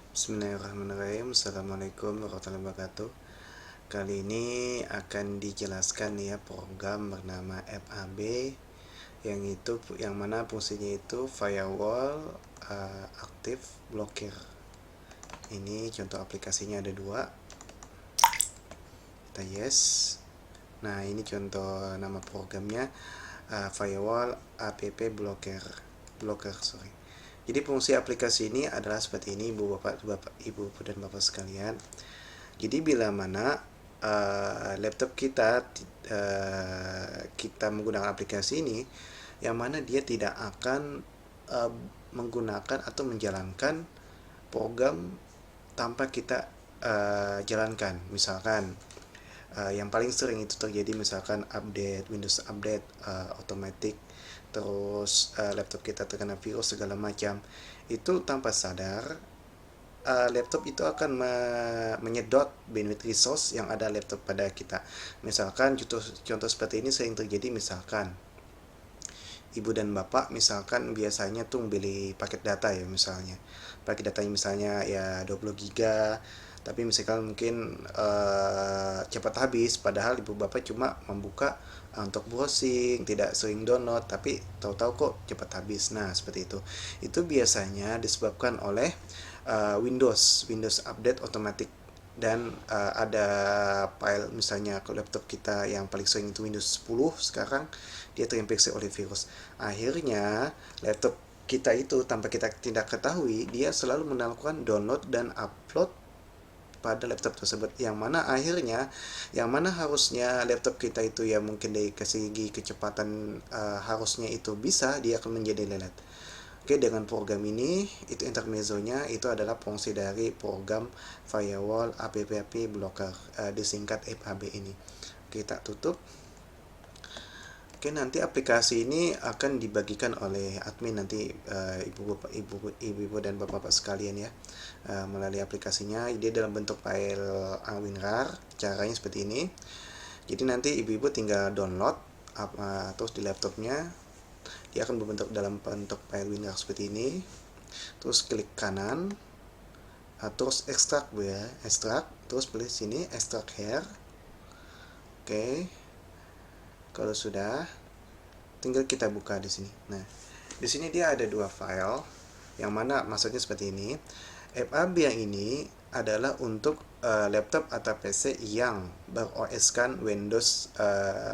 Bismillahirrahmanirrahim. Assalamualaikum warahmatullahi wabarakatuh. Kali ini akan dijelaskan ya program bernama FAB yang mana fungsinya itu firewall aktif blokir. Ini contoh aplikasinya ada dua. Kita yes. Nah, ini contoh nama programnya firewall app blocker sorry. Jadi fungsi aplikasi ini adalah seperti ini, ibu dan bapak sekalian. Jadi bila mana laptop kita menggunakan aplikasi ini, yang mana dia tidak akan menggunakan atau menjalankan program tanpa kita jalankan. Misalkan yang paling sering itu terjadi misalkan Windows update otomatis, terus laptop kita terkena virus segala macam, itu tanpa sadar laptop itu akan menyedot bandwidth resource yang ada laptop pada kita. Misalkan contoh seperti ini sering terjadi, misalkan ibu dan bapak misalkan biasanya tuh beli paket data ya, misalnya paket datanya misalnya ya 20 giga, tapi misalkan mungkin cepat habis, padahal ibu bapak cuma membuka untuk browsing, tidak sering download, tapi tahu-tahu kok cepat habis. Nah, seperti itu biasanya disebabkan oleh Windows update otomatis. Dan ada file, misalnya ke laptop kita yang paling sering itu Windows 10 sekarang, dia terinfeksi oleh virus. Akhirnya laptop kita itu tanpa kita tidak ketahui, dia selalu melakukan download dan upload pada laptop tersebut, yang mana akhirnya harusnya laptop kita itu ya mungkin dari segi kecepatan harusnya itu bisa, dia akan menjadi lelet. Oke, dengan program ini itu intermezzonya itu adalah fungsi dari program firewall app blocker, disingkat FAB ini. Kita tutup. Oke, nanti aplikasi ini akan dibagikan oleh admin nanti, ibu dan bapak sekalian ya, melalui aplikasinya. Dia dalam bentuk file WinRAR, caranya seperti ini. Jadi nanti ibu-ibu tinggal download terus di laptopnya, dia akan berbentuk dalam bentuk file WinRAR seperti ini. Terus klik kanan, terus ekstrak ya, terus pilih sini extract here. Oke. Kalau sudah, tinggal kita buka di sini. Nah, di sini dia ada dua file, yang mana maksudnya seperti ini. FAB yang ini adalah untuk laptop atau PC yang berOS-kan Windows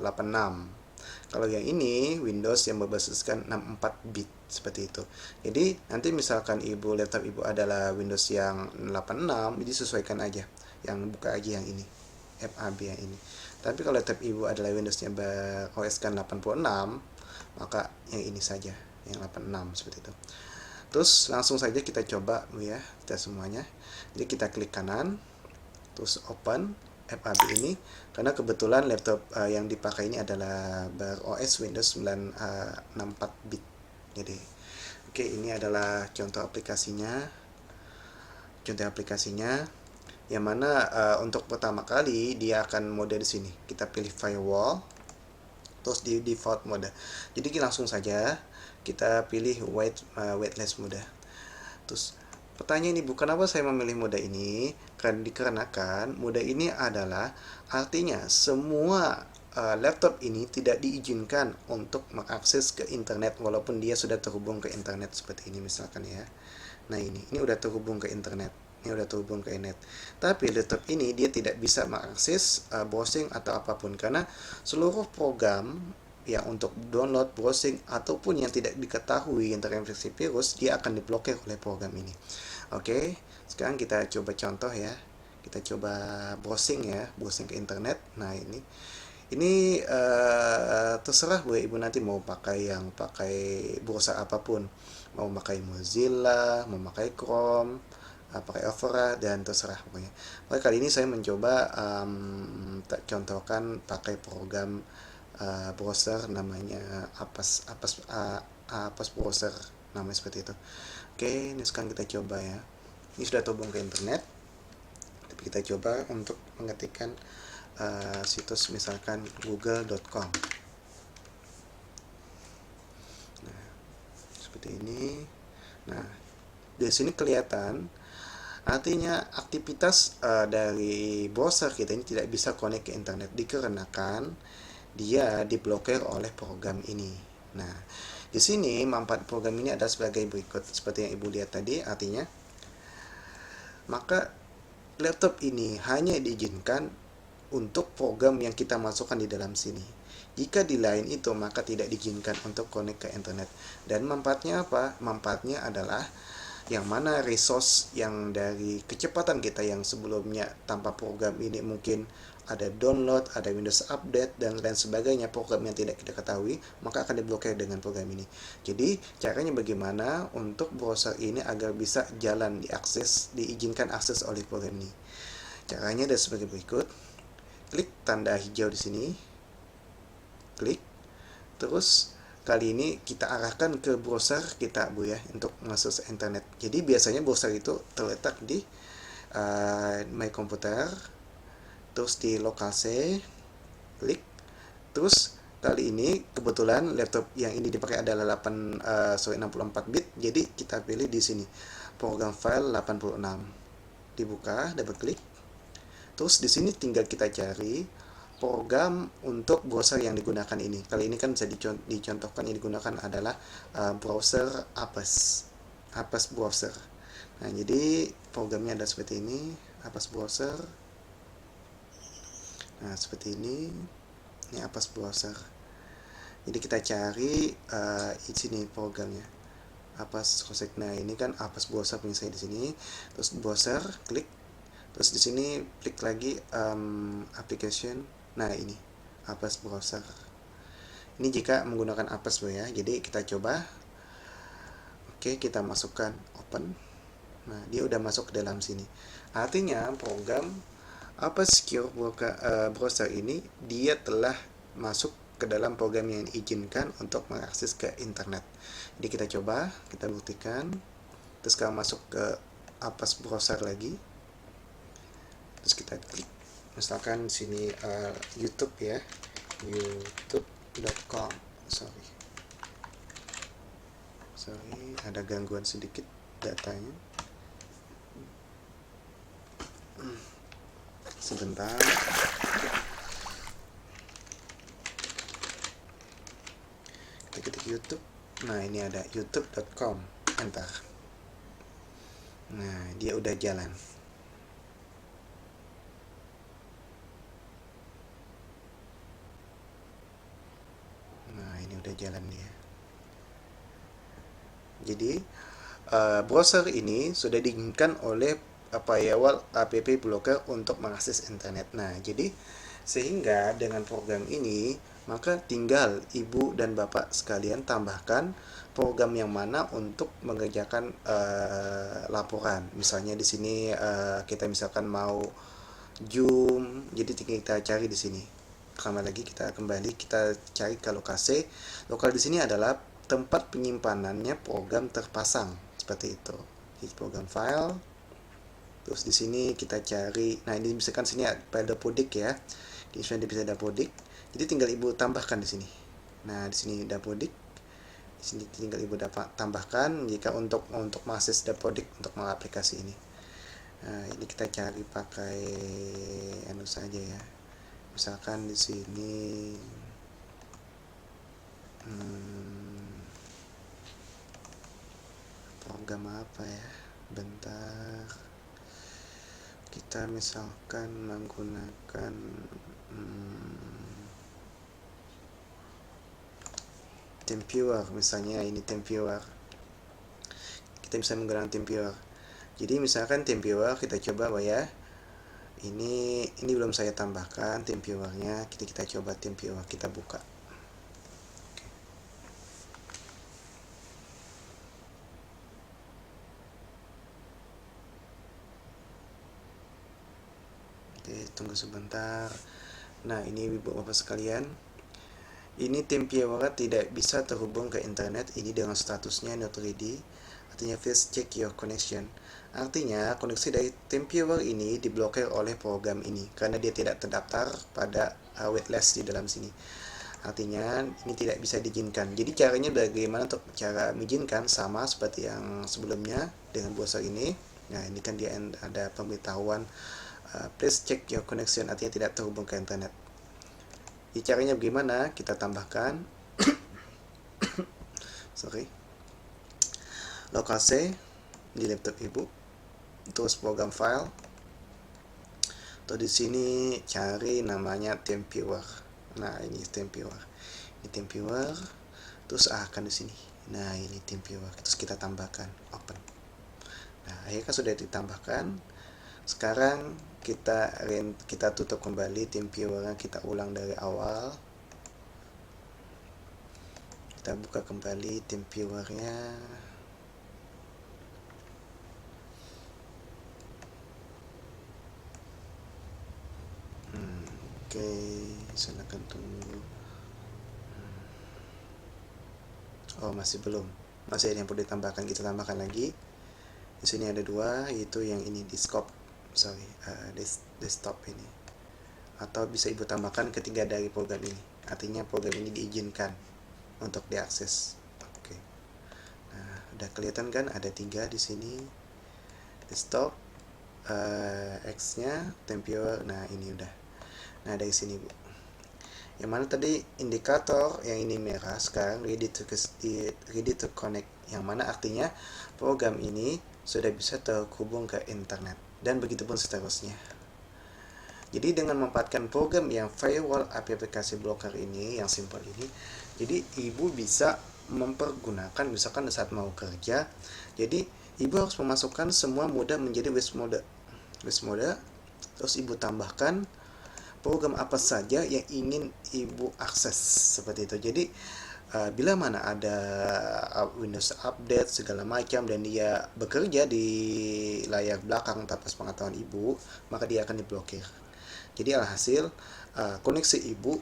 86. Kalau yang ini Windows yang berbasiskan 64 bit seperti itu. Jadi nanti misalkan laptop ibu adalah Windows yang 86, jadi sesuaikan aja, yang buka aja yang ini, FAB yang ini. Tapi kalau laptop ibu adalah Windows yang berOS-kan 86, maka yang ini saja, yang 86 seperti itu. Terus langsung saja kita coba ya, kita semuanya. Jadi kita klik kanan, terus open FAB ini, karena kebetulan laptop yang dipakai ini adalah berOS Windows 64 bit. Jadi oke, ini adalah contoh aplikasinya. Yang mana untuk pertama kali dia akan mode di sini. Kita pilih firewall, terus di default mode. Jadi langsung saja kita pilih weightless mode. Terus pertanyaan ibu, kenapa saya memilih mode ini? Dikarenakan mode ini adalah artinya semua laptop ini tidak diizinkan untuk mengakses ke internet walaupun dia sudah terhubung ke internet seperti ini misalkan ya. Nah, ini udah terhubung ke internet. Tapi laptop ini dia tidak bisa mengakses browsing atau apapun, karena seluruh program ya untuk download, browsing ataupun yang tidak diketahui yang terinfeksi virus, dia akan diblokir oleh program ini. Oke, sekarang kita coba contoh ya. Kita coba browsing ke internet. Nah, ini terserah bu ibu nanti mau pakai browser apapun, mau pakai Mozilla, mau pakai Chrome, pakai Opera, dan terserah pokoknya. Oke, kali ini saya mencoba contohkan pakai program browser namanya Apas browser, namanya seperti itu. Oke, ini sekarang kita coba ya. Ini sudah terhubung ke internet, tapi kita coba untuk mengetikkan situs misalkan google.com. Nah, seperti ini. Nah, di sini kelihatan Artinya aktivitas dari browser kita ini tidak bisa connect ke internet dikarenakan dia diblokir oleh program ini. Nah, di sini manfaat program ini adalah sebagai berikut seperti yang Ibu lihat tadi, artinya maka laptop ini hanya diizinkan untuk program yang kita masukkan di dalam sini. Jika di lain itu maka tidak diizinkan untuk connect ke internet. Dan manfaatnya apa? Manfaatnya adalah yang mana resource yang dari kecepatan kita yang sebelumnya tanpa program ini mungkin ada download, ada Windows Update, dan lain sebagainya, program yang tidak kita ketahui, maka akan diblokir dengan program ini. Jadi, caranya bagaimana untuk browser ini agar bisa jalan diakses, diizinkan akses oleh program ini. Caranya adalah sebagai berikut. Klik tanda hijau di sini. Klik. Terus kali ini kita arahkan ke browser kita, Bu ya, untuk mengakses internet. Jadi biasanya browser itu terletak di My Computer, terus di lokasi, klik. Terus kali ini kebetulan laptop yang ini dipakai adalah 64 bit, jadi kita pilih di sini program file 86. Dibuka, double klik. Terus di sini tinggal kita cari program untuk browser yang digunakan ini. Kali ini kan bisa dicontohkan yang digunakan adalah browser Apas browser. Nah, jadi programnya ada seperti ini, Apas browser. Nah, seperti ini. Ini Apas browser. Jadi kita cari di sini programnya. Apas Cosec. Nah, ini kan Apas browser punya saya di sini. Terus browser, klik. Terus di sini klik lagi application. Nah, ini Apas browser. Ini jika menggunakan Apas, Bu ya. Jadi kita coba. Oke, kita masukkan open. Nah, dia udah masuk ke dalam sini. Artinya program Apas Secure browser ini dia telah masuk ke dalam program yang diizinkan untuk mengakses ke internet. Jadi kita coba, kita buktikan. Terus kita masuk ke Apas browser lagi. Terus kita klik. Misalkan sini YouTube ya, youtube.com. Sorry, ada gangguan sedikit datanya. Sebentar. Kita ketik YouTube. Nah, ini ada youtube.com. Enter. Nah, dia udah jalan. Udah jalan dia. Jadi browser ini sudah diinginkan oleh firewall app blocker untuk mengakses internet. Nah, jadi sehingga dengan program ini maka tinggal ibu dan bapak sekalian tambahkan program yang mana untuk mengerjakan laporan. Misalnya di sini kita misalkan mau Zoom, jadi tinggal kita cari di sini. Kita cari ke lokasi. Lokal di sini adalah tempat penyimpanannya program terpasang seperti itu. Di program file. Terus di sini kita cari. Nah, ini misalkan sini file dapodik ya. Di sini bisa dapodik. Jadi tinggal ibu tambahkan di sini. Nah, di sini dapodik. Di sini tinggal ibu tambahkan jika untuk mengakses dapodik untuk mengaplikasi ini. Nah, ini kita cari pakai saja ya. Misalkan di sini program apa ya? Bentar. Kita misalkan menggunakan TeamViewer misalnya, ini TeamViewer. Kita bisa menggunakan TeamViewer. Jadi misalkan TeamViewer kita coba ya. Ini belum saya tambahkan TeamViewer-nya. Kita coba TeamViewer, kita buka. Oke, tunggu sebentar. Nah, ini Bapak sekalian. Ini TeamViewer tidak bisa terhubung ke internet. Ini dengan statusnya not ready. Artinya please check your connection. Artinya koneksi dari TeamViewer ini diblokir oleh program ini karena dia tidak terdaftar pada waitlist di dalam sini. Artinya ini tidak bisa diizinkan. Jadi caranya bagaimana untuk cara mengizinkan sama seperti yang sebelumnya dengan browser ini. Nah, ini kan dia ada pemberitahuan please check your connection, artinya tidak terhubung ke internet. Jadi caranya bagaimana? Kita tambahkan local C di laptop ibu, terus program file, atau di sini cari namanya TeamViewer. Nah, ini TeamViewer. Ini TeamViewer, terus akan di sini. Nah, ini TeamViewer. Terus kita tambahkan open. Nah, akhirnya sudah ditambahkan. Sekarang kita tutup kembali TeamViewer-nya, kita ulang dari awal. Kita buka kembali TeamViewer-nya. Oke, silakan tunggu. Oh, masih belum. Masih ada yang perlu ditambahkan, kita tambahkan lagi. Di sini ada dua, yaitu yang ini desktop, desktop ini. Atau bisa ibu tambahkan ketiga dari program ini. Artinya program ini diizinkan untuk diakses. Oke. Nah, udah kelihatan kan ada 3 di sini. Desktop, X-nya, TeamViewer. Nah, ini udah. Nah, dari sini Bu. Yang mana tadi indikator yang ini merah, sekarang ready to connect, yang mana artinya program ini sudah bisa terhubung ke internet, dan begitu pun seterusnya. Jadi dengan memanfaatkan program yang firewall aplikasi blocker ini, yang simple ini, jadi ibu bisa mempergunakan, misalkan saat mau kerja, jadi ibu harus memasukkan semua mode menjadi west mode, terus ibu tambahkan program apa saja yang ingin ibu akses, seperti itu. Jadi bila mana ada Windows update segala macam dan dia bekerja di layar belakang tanpa pengetahuan ibu, maka dia akan diblokir. Jadi alhasil koneksi ibu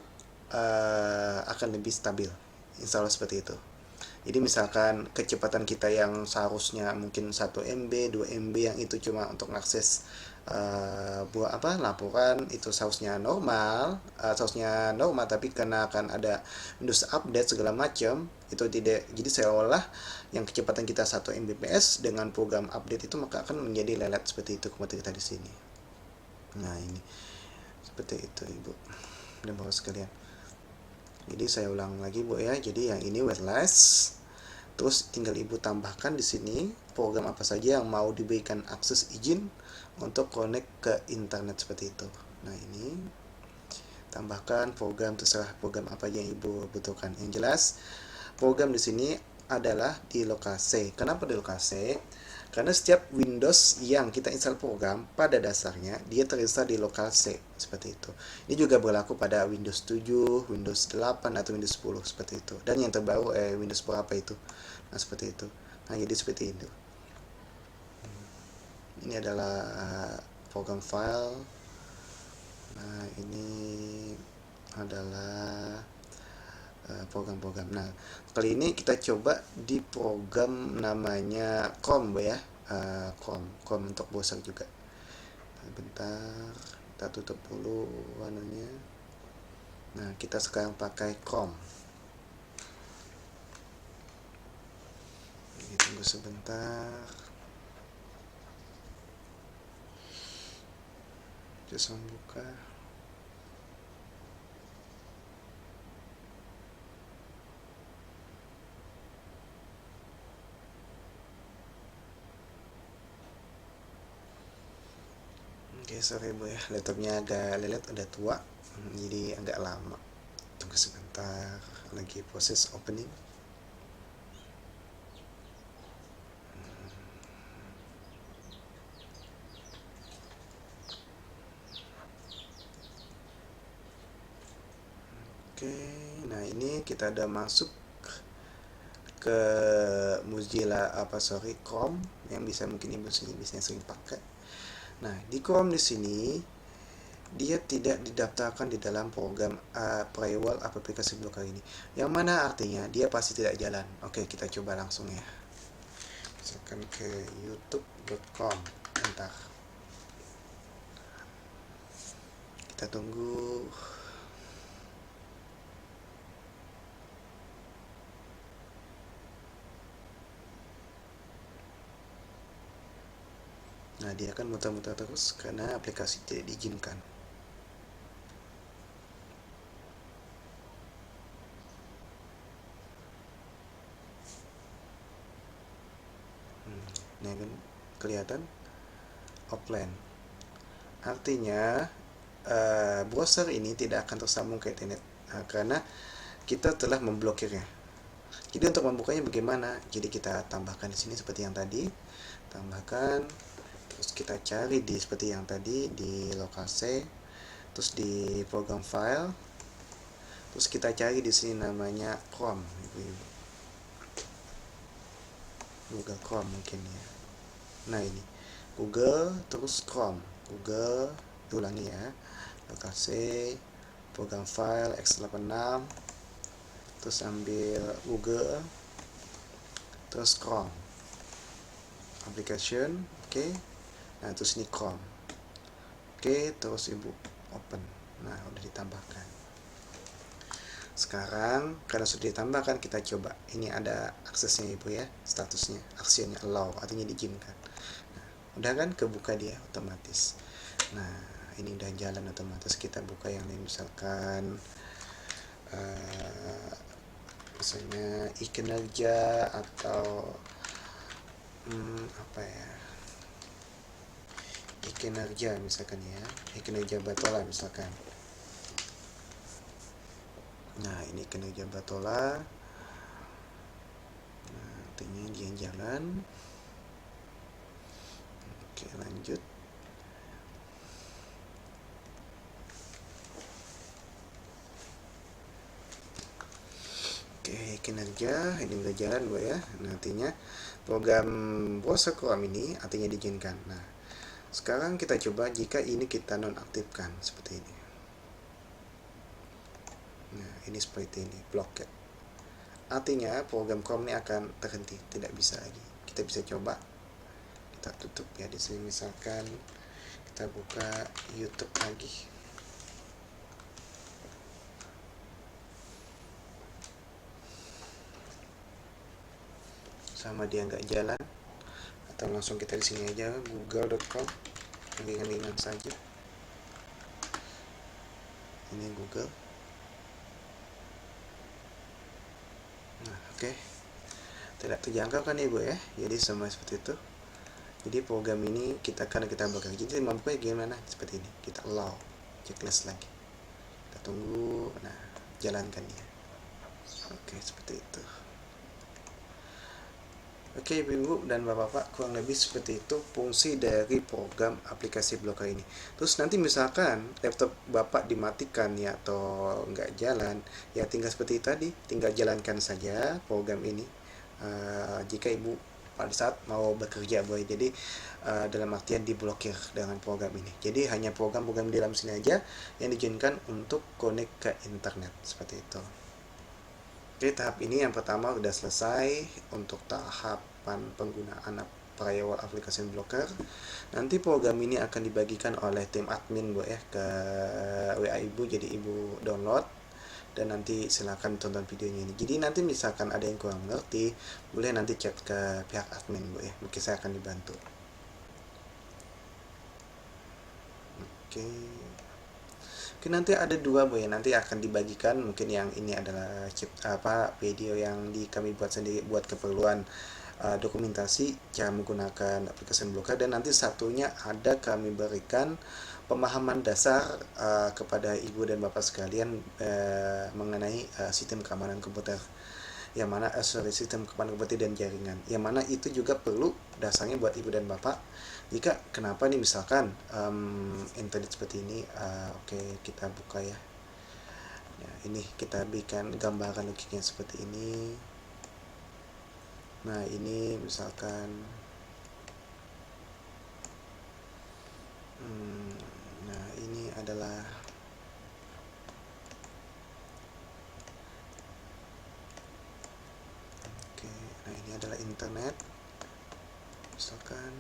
akan lebih stabil, insya Allah seperti itu. Jadi misalkan kecepatan kita yang seharusnya mungkin 1 MB, 2 MB, yang itu cuma untuk mengakses laporan, itu seharusnya normal, tapi karena akan ada Windows update segala macam, itu tidak. Jadi seolah yang kecepatan kita 1 Mbps dengan program update itu maka akan menjadi lelet, seperti itu seperti kita di sini. Nah, ini seperti itu Ibu dan Bapak sekalian. Jadi saya ulang lagi Bu ya. Jadi yang ini wireless. Terus tinggal Ibu tambahkan di sini program apa saja yang mau diberikan akses izin untuk connect ke internet, seperti itu. Nah, ini tambahkan program, terserah program apa yang Ibu butuhkan. Yang jelas program di sini adalah di lokal C. Kenapa di lokal C? Karena setiap Windows yang kita install program pada dasarnya dia terinstall di lokal C, seperti itu. Ini juga berlaku pada Windows 7, Windows 8 atau Windows 10, seperti itu. Dan yang terbaru Windows berapa itu. Nah, seperti itu. Nah, jadi seperti itu. Ini adalah program file. Nah, ini adalah program-program. Nah, kali ini kita coba di program namanya Chrome ya. Chrome untuk browser juga. Bentar, kita tutup dulu wanunya. Nah, kita sekarang pakai Chrome. Tunggu sebentar. Bisa buka. Oke, sorry Bu ya, laptopnya agak lelet, udah tua, jadi agak lama. Tunggu sebentar, lagi proses opening. Oke, nah ini kita udah masuk ke Mozilla Chrome, yang bisa mungkin Ibu bisa sering pakai. Nah, di Chrome di sini dia tidak didaftarkan di dalam program firewall aplikasi blocker ini, yang mana artinya dia pasti tidak jalan. Oke, kita coba langsung ya. Misalkan ke youtube.com. Bentar, kita tunggu. Nah, dia akan muter-muter terus karena aplikasi tidak diizinkan. Nah, kan kelihatan offline. Artinya browser ini tidak akan tersambung ke internet karena kita telah memblokirnya. Jadi untuk membukanya bagaimana? Jadi kita tambahkan di sini seperti yang tadi, tambahkan, terus kita cari di seperti yang tadi di lokasi, terus di program file, terus kita cari di sini namanya Chrome, Google Chrome mungkin ya. Nah ini Google terus Chrome, Google, ulangi ya, lokasi, program file x86, terus ambil Google, terus Chrome, application, oke. Nah terus ini Chrome, oke, terus ibu open. Nah udah ditambahkan. Sekarang karena sudah ditambahkan, kita coba. Ini ada aksesnya ibu ya, statusnya, aksinya allow, artinya diizinkan. Nah, udah kan kebuka dia otomatis. Nah ini udah jalan otomatis. Kita buka yang lain, misalkan misalnya e-kinerja atau apa ya, e-kinerja misalkan ya, e-kinerja Batola misalkan. Nah ini kinerja Batola. Nah, artinya dia jalan. Oke, lanjut. Oke, kinerja ini udah jalan Bu ya. Nah, artinya program browser Chrome ini artinya diizinkan. Nah, sekarang kita coba jika ini kita nonaktifkan seperti ini. Nah, ini seperti ini, blocked. Artinya program Chrome ini akan terhenti, tidak bisa lagi. Kita bisa coba. Kita tutup ya di sini, misalkan kita buka YouTube lagi. Sama dia nggak jalan, atau langsung kita di sini aja, google.com, ringan-ringan saja. Ini Google. Nah, oke. Tidak terjangkau kan ibu ya, jadi semua seperti itu. Jadi program ini karena kita bakal, jadi mampunya gimana, seperti ini, kita allow, checklist lagi, kita tunggu. Nah, jalankan dia. Oke, seperti itu. Oke ibu dan bapak-bapak, kurang lebih seperti itu fungsi dari program aplikasi blogger ini. Terus nanti misalkan laptop bapak dimatikan ya, atau nggak jalan ya, tinggal seperti tadi, tinggal jalankan saja program ini. Jika ibu pada saat mau bekerja boy, jadi dalam artian diblokir dengan program ini. Jadi hanya program-program di dalam sini aja yang diizinkan untuk connect ke internet, seperti itu. Oke, tahap ini yang pertama sudah selesai untuk tahapan penggunaan firewall application blocker. Nanti program ini akan dibagikan oleh tim admin Bu ya ke WA Ibu, jadi Ibu download dan nanti silakan tonton videonya ini. Jadi nanti misalkan ada yang kurang mengerti, boleh nanti chat ke pihak admin Bu ya. Mungkin saya akan dibantu. Oke. Oke, nanti ada dua Bu ya, nanti akan dibagikan. Mungkin yang ini adalah video yang kami buat sendiri buat keperluan dokumentasi cara menggunakan aplikasi blocker, dan nanti satunya ada kami berikan pemahaman dasar kepada ibu dan bapak sekalian mengenai sistem keamanan komputer, yang mana sistem keamanan komputer dan jaringan, yang mana itu juga perlu dasarnya buat ibu dan bapak. Jika kenapa nih misalkan internet seperti ini, oke, kita buka ya. Ya, ini kita berikan gambaran logiknya seperti ini. Nah ini misalkan nah ini adalah nah ini adalah internet, misalkan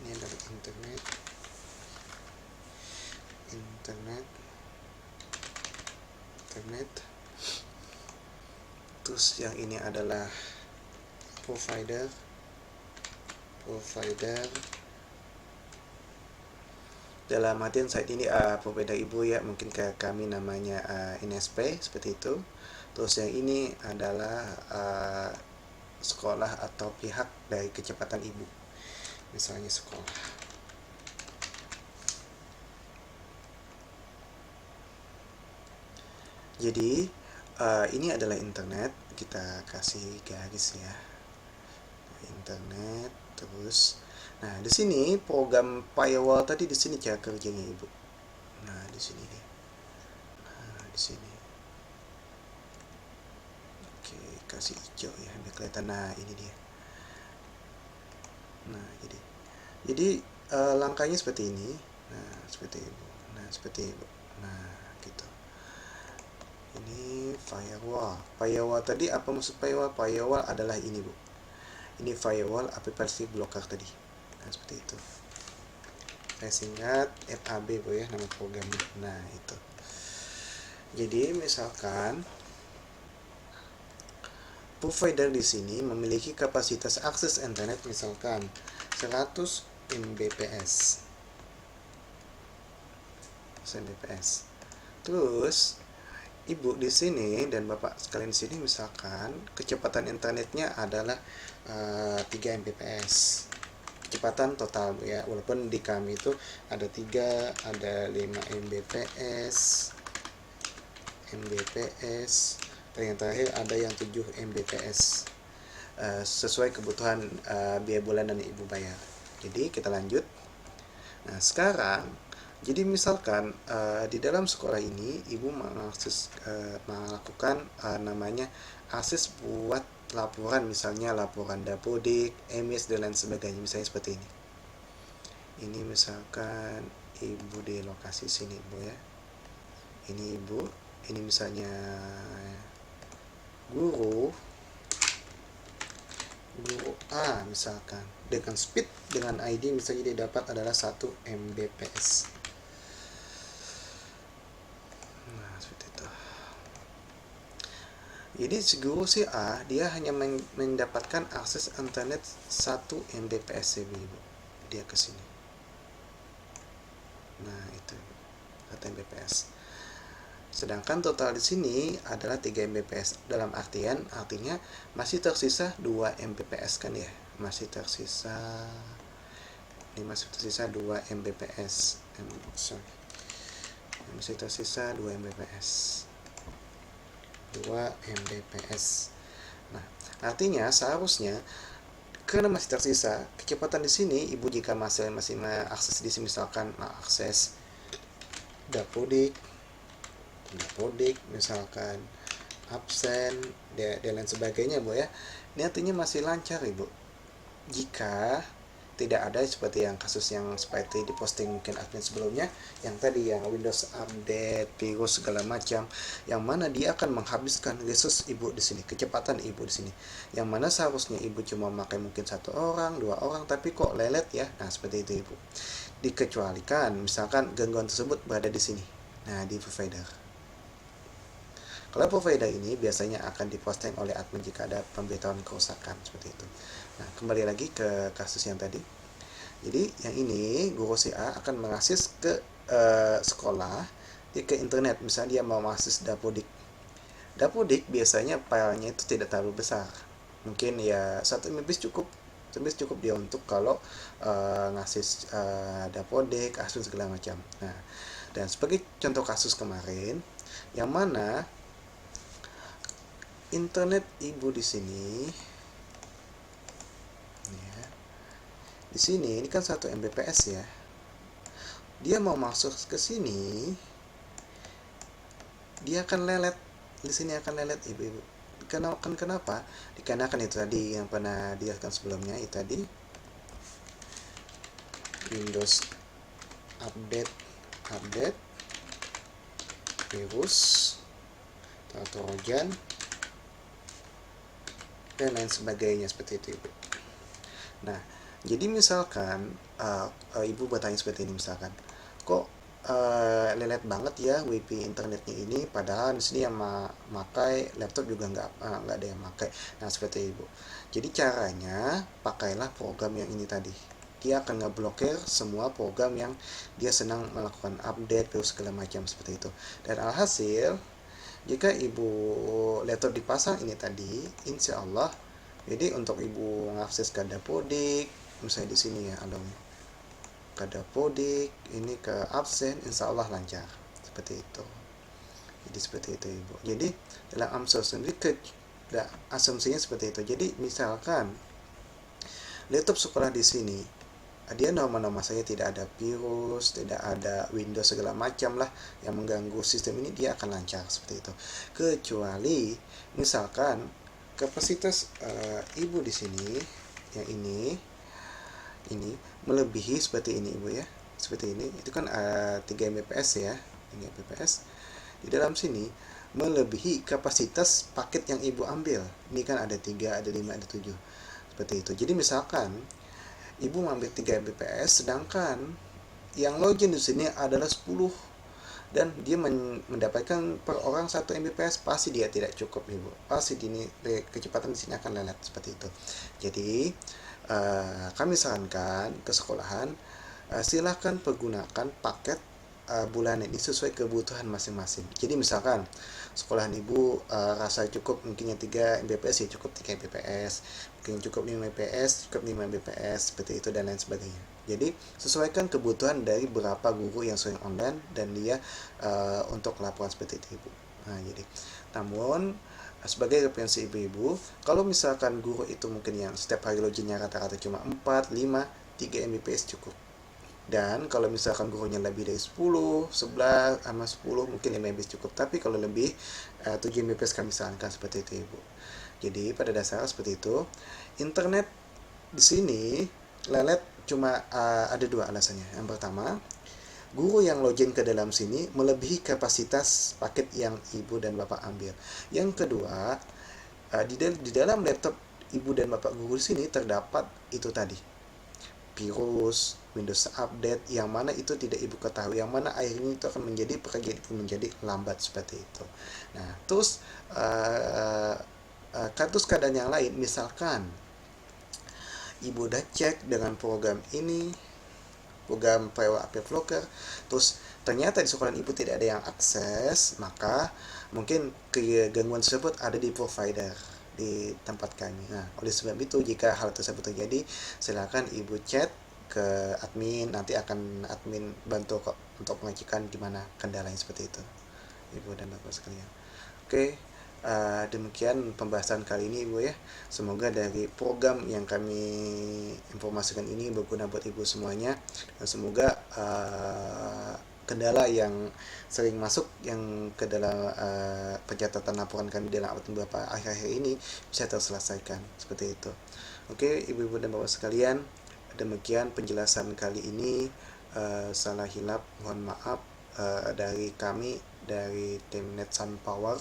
ini adalah internet, terus yang ini adalah provider, Dalam artian saat ini provider ibu ya, mungkin ke kami namanya NSP seperti itu. Terus yang ini adalah sekolah atau pihak dari kecepatan ibu, misalnya sekolah. Jadi ini adalah internet, kita kasih garis ya, internet. Terus nah di sini program firewall tadi, di sini cara kerjanya ibu. Nah di sini deh, nah di sini. Oke, kasih hijau ya biar kelihatan. Nah ini dia. Nah jadi langkahnya seperti ini. Nah seperti ibu. Nah seperti ibu. Nah gitu. Ini firewall. Firewall tadi apa maksud firewall? Firewall adalah ini bu. Ini firewall aplikasi blocker tadi. Nah seperti itu. Saya singkat FAB bu ya nama programnya. Nah itu. Jadi misalkan provider di sini memiliki kapasitas akses internet misalkan 100 Mbps. Terus ibu di sini dan bapak sekalian di sini misalkan kecepatan internetnya adalah 3 Mbps. Kecepatan total ya, walaupun di kami itu ada 3, ada 5 Mbps, dan yang terakhir ada yang 7 Mbps. Sesuai kebutuhan biaya bulanan yang ibu bayar. Jadi kita lanjut. Nah sekarang, jadi misalkan di dalam sekolah ini ibu melakukan namanya akses buat laporan, misalnya laporan Dapodik, EMIS dan lain sebagainya, misalnya seperti ini. Ini misalkan ibu di lokasi sini ibu ya. Ini ibu, ini misalnya guru A misalkan, dengan speed dengan ID misalnya dia dapat adalah 1 Mbps. Nah seperti itu. Jadi si guru si A dia hanya mendapatkan akses internet 1 Mbps ibu. Dia ke sini. Nah itu 1 Mbps. Sedangkan total di sini adalah 3 Mbps. Dalam artinya masih tersisa 2 Mbps kan ya. Masih tersisa 2 Mbps. Masih tersisa 2 Mbps. 2 Mbps. Nah, artinya seharusnya karena masih tersisa kecepatan di sini ibu jika masih mengakses di sini, misalkan mengakses Dapodik misalkan absen dan lain sebagainya bu ya, ini artinya masih lancar ibu jika tidak ada seperti yang kasus yang seperti diposting mungkin admin sebelumnya yang tadi, yang Windows update, virus segala macam, yang mana dia akan menghabiskan resource ibu di sini, kecepatan ibu di sini, yang mana seharusnya ibu cuma memakai mungkin 1 orang 2 orang tapi kok lelet ya. Nah seperti itu ibu, dikecualikan misalkan gangguan tersebut berada di sini. Nah di provider, kalau provider ini biasanya akan diposting oleh admin jika ada pemberitahuan kerusakan seperti itu. Nah, kembali lagi ke kasus yang tadi. Jadi, yang ini guru si A akan mengakses ke sekolah, dia ke internet. Misalnya dia mau mengakses Dapodik. Dapodik biasanya filenya itu tidak terlalu besar. Mungkin ya 1 MB cukup. Cukup dia untuk kalau ngakses Dapodik, akses segala macam. Nah, dan sebagai contoh kasus kemarin, yang mana internet ibu di sini ya. Di sini ini kan 1 Mbps ya. Dia mau masuk ke sini, dia akan lelet. Di sini akan lelet ibu-ibu. Kenapa? Dikarenakan itu tadi yang pernah dijelaskan sebelumnya, itu tadi Windows update virus, trojan dan lain sebagainya seperti itu ibu. Nah jadi misalkan ibu bertanya seperti ini, misalkan kok lelet banget ya WiFi internetnya ini, padahal di sini yang makai laptop juga nggak ada yang makai. Nah seperti ibu, jadi caranya pakailah program yang ini tadi. dia akan ngeblokir semua program yang dia senang melakukan update terus segala macam seperti itu. Dan alhasil jika ibu laptop dipasang ini tadi, insya Allah, jadi untuk ibu mengakses ke Dapodik, misalnya di sini ya, Alom, ke Dapodik, ini ke absen, insya Allah lancar seperti itu. Jadi seperti itu ibu. Jadi dalam AMSOL sendiri asumsinya seperti itu. Jadi misalkan laptop sekolah di sini dia norma-norma saya tidak ada virus, tidak ada Windows segala macam lah yang mengganggu sistem ini, dia akan lancar seperti itu. Kecuali misalkan kapasitas ibu di sini yang ini melebihi seperti ini ibu ya, seperti ini, itu kan 3 Mbps ya, 3 Mbps di dalam sini melebihi kapasitas paket yang ibu ambil. Ini kan ada 3, ada 5, ada 7 seperti itu. Jadi misalkan ibu mengambil 3 Mbps sedangkan yang login di sini adalah 10 dan dia mendapatkan per orang 1 Mbps, pasti dia tidak cukup ibu, pasti kecepatan di sini akan lelet seperti itu. Jadi kami sarankan ke sekolahan silahkan pergunakan paket bulanan ini sesuai kebutuhan masing-masing. Jadi misalkan sekolahan ibu rasa cukup mungkin yang 3 Mbps ya cukup 3 Mbps, mungkin cukup 5 Mbps, cukup 5 Mbps seperti itu dan lain sebagainya. Jadi sesuaikan kebutuhan dari berapa guru yang sering online dan dia untuk laporan seperti itu ibu. Nah, jadi namun sebagai referensi ibu-ibu, kalau misalkan guru itu mungkin yang setiap hari loginnya rata-rata cuma 4, 5, 3 Mbps cukup. Dan kalau misalkan gurunya lebih dari 10, 11, sama 10 mungkin 5 Mbps cukup. Tapi kalau lebih 7 Mbps kami sarankan seperti itu ibu. Jadi pada dasarnya seperti itu. Internet di sini lelet cuma ada 2 alasannya. Yang pertama, guru yang login ke dalam sini melebihi kapasitas paket yang ibu dan bapak ambil. Yang kedua, di dalam laptop ibu dan bapak guru di sini terdapat itu tadi, virus, Windows update, yang mana itu tidak ibu ketahui, yang mana akhirnya itu akan menjadi pekerjaan ibu menjadi lambat seperti itu. Nah, terus kasus keadaan yang lain, misalkan ibu udah cek dengan program ini, program Firewall Update Blocker, terus ternyata di sekolah ibu tidak ada yang akses, maka mungkin kegangguan tersebut ada di provider di tempat kami. Nah, oleh sebab itu jika hal tersebut terjadi, silakan ibu chat ke admin, nanti akan admin bantu kok untuk mengecekkan di mana kendalanya seperti itu, ibu dan bapak sekalian. Oke, demikian pembahasan kali ini ibu ya. Semoga dari program yang kami informasikan ini berguna buat ibu semuanya, dan semoga kendala yang sering masuk yang ke dalam pencatatan laporan kami dalam beberapa akhir-akhir ini bisa terselesaikan seperti itu. Oke, ibu-ibu dan bapak sekalian, demikian penjelasan kali ini. Salah hilap mohon maaf dari kami dari tim Net Sun Power.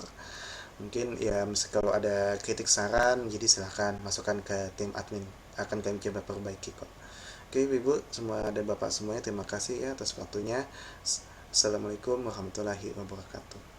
Mungkin ya kalau ada kritik saran, jadi silahkan masukkan ke tim admin, akan kami coba perbaiki kok. Oke ibu semua dan bapak semuanya, terima kasih ya atas waktunya. Assalamualaikum warahmatullahi wabarakatuh.